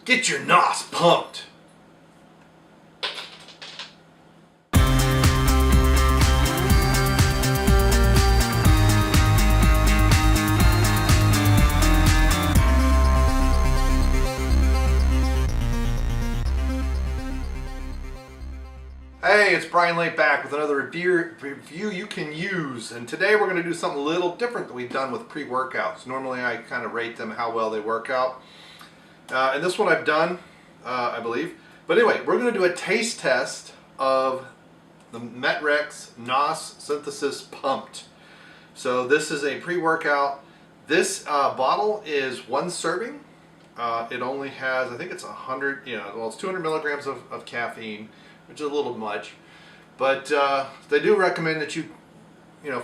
Get your N.O.S pumped. Hey, it's Bryon Lape back with another review you can use, and today we're going to do something a little different than we've done with pre-workouts. Normally I kind of rate them how well they work out, and this one I've done, I believe. But anyway, we're going to do a taste test of the Met-Rx N.O.S Synthesis Pumped. So this is a pre-workout. This bottle is one serving. It only has, I think it's 100, well, it's 200 milligrams of caffeine, which is a little much, but they do recommend that you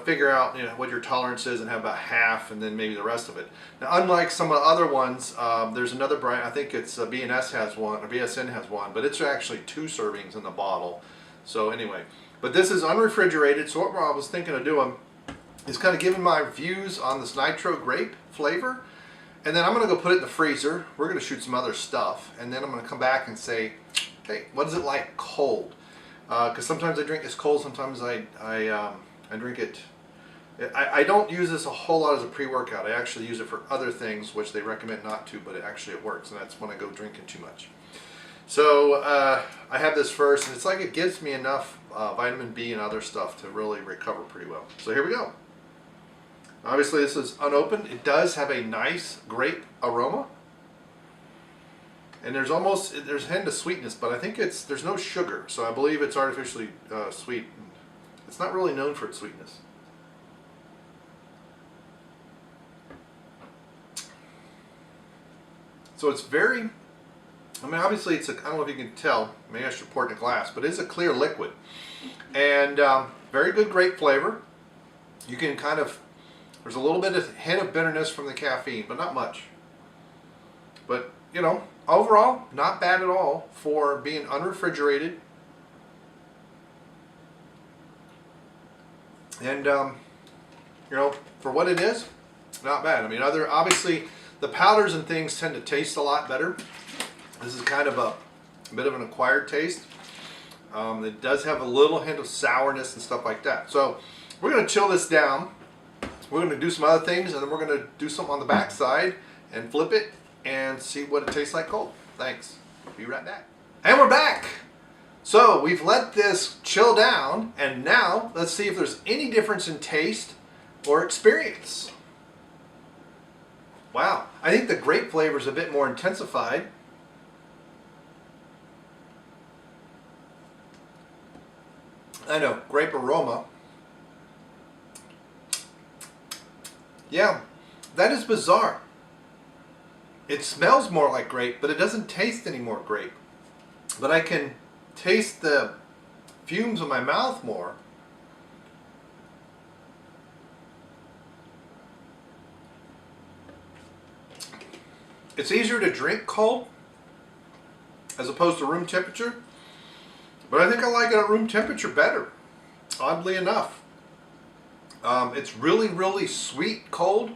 figure out what your tolerance is and have about half, and then maybe the rest of it. Now, unlike some of the other ones, there's another brand. I think it's B&S has one, or BSN has one, but it's actually 2 servings in the bottle. So anyway, but this is unrefrigerated. So what I was thinking of doing is kind of giving my views on this Nitro Grape flavor, and then I'm going to go put it in the freezer. We're going to shoot some other stuff, and then I'm going to come back and say, hey, what is it like cold? Because sometimes I drink this cold, sometimes I drink it. I don't use this a whole lot as a pre-workout. I actually use it for other things, which they recommend not to, but it works, and that's when I go drinking too much. So I have this first, and it's like it gives me enough vitamin B and other stuff to really recover pretty well. So here we go. Obviously this is unopened. It does have a nice grape aroma. And there's a hint of sweetness, but I think there's no sugar, so I believe it's artificially sweet. It's not really known for its sweetness. So it's very, I mean, obviously I don't know if you can tell, maybe I should pour it in a glass, but it's a clear liquid. And very good grape flavor. You can there's a little bit of hint of bitterness from the caffeine, but not much. But, overall, not bad at all for being unrefrigerated. And, for what it is, not bad. I mean, obviously, the powders and things tend to taste a lot better. This is kind of a bit of an acquired taste. It does have a little hint of sourness and stuff like that. So, we're going to chill this down. We're going to do some other things, and then we're going to do something on the back side and flip it and see what it tastes like cold. Thanks. Be right back. And we're back. So we've let this chill down, and now let's see if there's any difference in taste or experience. Wow, I think the grape flavor is a bit more intensified. I know, grape aroma. Yeah, that is bizarre. It smells more like grape, but it doesn't taste any more grape. But I can taste the fumes in my mouth more. It's easier to drink cold as opposed to room temperature, but I think I like it at room temperature better, oddly enough. It's really, really sweet cold.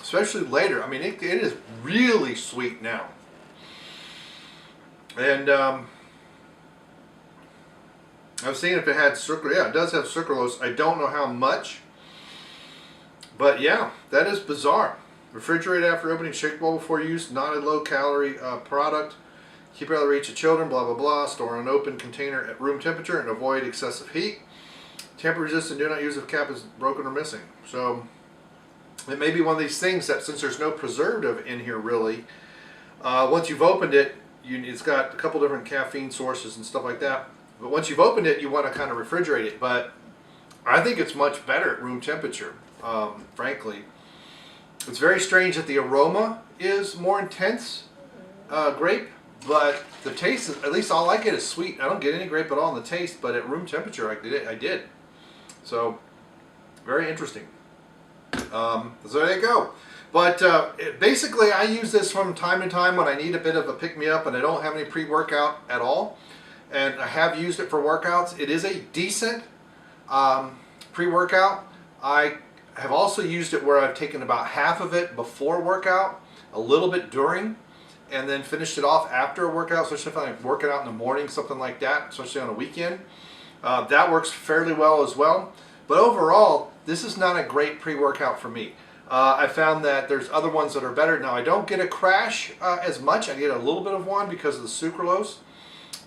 Especially later. I mean, it is really sweet now. And I was seeing if it had sucralose. Yeah, it does have sucralose. I don't know how much. But yeah, that is bizarre. Refrigerate after opening, shake bowl before use. Not a low-calorie product. Keep out of the reach of children, blah, blah, blah. Store in an open container at room temperature and avoid excessive heat. Tamper resistant. Do not use if cap is broken or missing. So it may be one of these things that, since there's no preservative in here really, once you've opened it, it's got a couple different caffeine sources and stuff like that. But once you've opened it, you want to kind of refrigerate it. But I think it's much better at room temperature, frankly. It's very strange that the aroma is more intense, grape, but the taste, at least all I get is sweet. I don't get any grape at all in the taste, but at room temperature I did. So, very interesting. So there you go. But basically I use this from time to time when I need a bit of a pick-me-up and I don't have any pre-workout at all. And I have used it for workouts. It is a decent pre-workout. I have also used it where I've taken about half of it before workout, a little bit during, and then finished it off after a workout, especially if I'm working out in the morning, something like that, especially on a weekend. That works fairly well as well. But overall, this is not a great pre-workout for me. I found that there's other ones that are better. Now, I don't get a crash as much. I get a little bit of one because of the sucralose.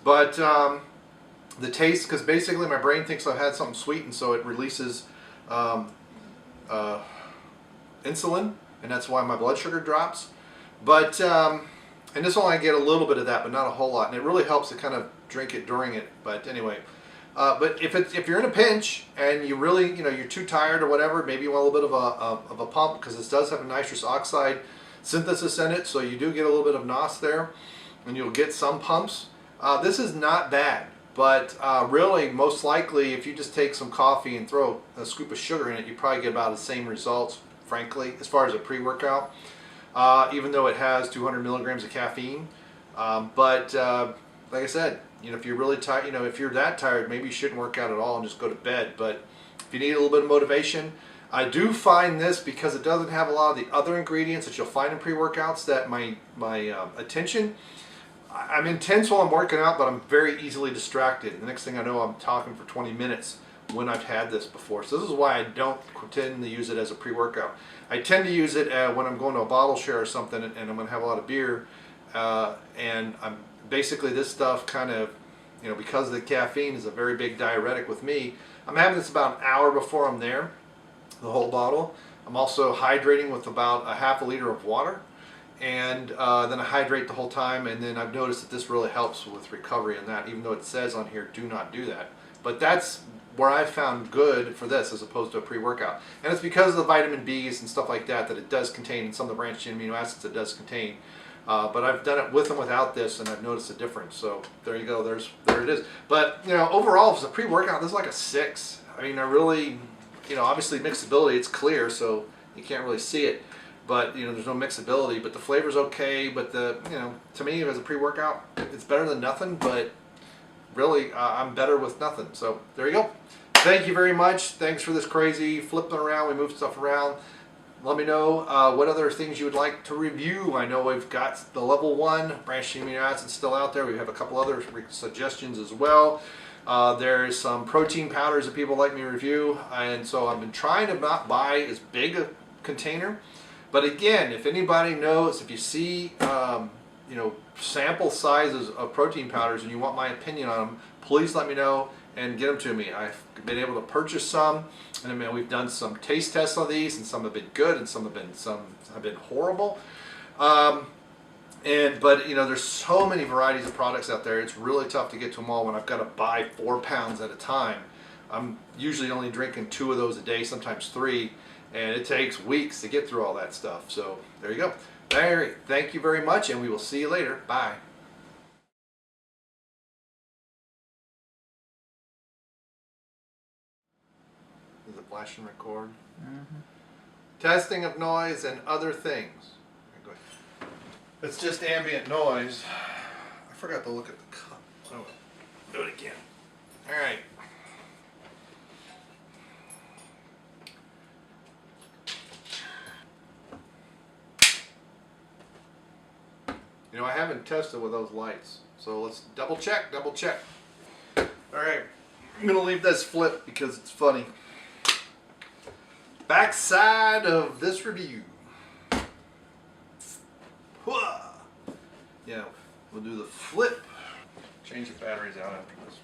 But the taste, because basically my brain thinks I've had something sweet, and so it releases insulin, and that's why my blood sugar drops. But, and this only I get a little bit of that, but not a whole lot. And it really helps to kind of drink it during it. But anyway. But if you're in a pinch and you really, you're too tired or whatever, maybe you want a little bit of a pump, because this does have a nitrous oxide synthesis in it, so you do get a little bit of N.O.S there, and you'll get some pumps. This is not bad, but really, most likely, if you just take some coffee and throw a scoop of sugar in it, you probably get about the same results, frankly, as far as a pre-workout, even though it has 200 milligrams of caffeine. But like I said, if you're really tired, if you're that tired, maybe you shouldn't work out at all and just go to bed. But if you need a little bit of motivation, I do find this, because it doesn't have a lot of the other ingredients that you'll find in pre-workouts, that my attention, I'm intense while I'm working out, but I'm very easily distracted. And the next thing I know, I'm talking for 20 minutes when I've had this before. So this is why I don't tend to use it as a pre-workout. I tend to use it when I'm going to a bottle share or something, and I'm going to have a lot of beer, and I'm basically, this stuff kind of, because the caffeine is a very big diuretic with me, I'm having this about an hour before I'm there, the whole bottle. I'm also hydrating with about a half a liter of water, and then I hydrate the whole time. And then I've noticed that this really helps with recovery in that, even though it says on here, do not do that. But that's where I found good for this as opposed to a pre-workout. And it's because of the vitamin B's and stuff like that it does contain, and some of the branched chain amino acids it does contain. But I've done it with and without this, and I've noticed a difference. So there you go. There it is. But overall, if it's a pre-workout, this is like a 6. I mean, I really, obviously mixability, it's clear, so you can't really see it. But there's no mixability. But the flavor's okay. But to me, as a pre-workout, it's better than nothing. But really, I'm better with nothing. So there you go. Thank you very much. Thanks for this crazy flipping around. We moved stuff around. Let me know what other things you would like to review. I know we've got the level 1 branched chain amino acids still out there. We have a couple other suggestions as well. There's some protein powders that people like me to review, and so I've been trying to not buy as big a container. But again, if anybody knows, if you see sample sizes of protein powders and you want my opinion on them, please let me know and get them to me. I've been able to purchase some, and I mean, we've done some taste tests on these, and some have been good, and some have been horrible. But there's so many varieties of products out there. It's really tough to get to them all when I've got to buy 4 pounds at a time. I'm usually only drinking 2 of those a day, sometimes 3, and it takes weeks to get through all that stuff. So there you go. Thank you very much, and we will see you later. Bye. Is it flash and record? Mm-hmm. Testing of noise and other things. It's just ambient noise. I forgot to look at the cup. Oh, do it again. All right. I haven't tested with those lights, so let's double check. All right, I'm gonna leave this flip because it's funny. Backside of this review. Yeah, we'll do the flip. Change the batteries out after this.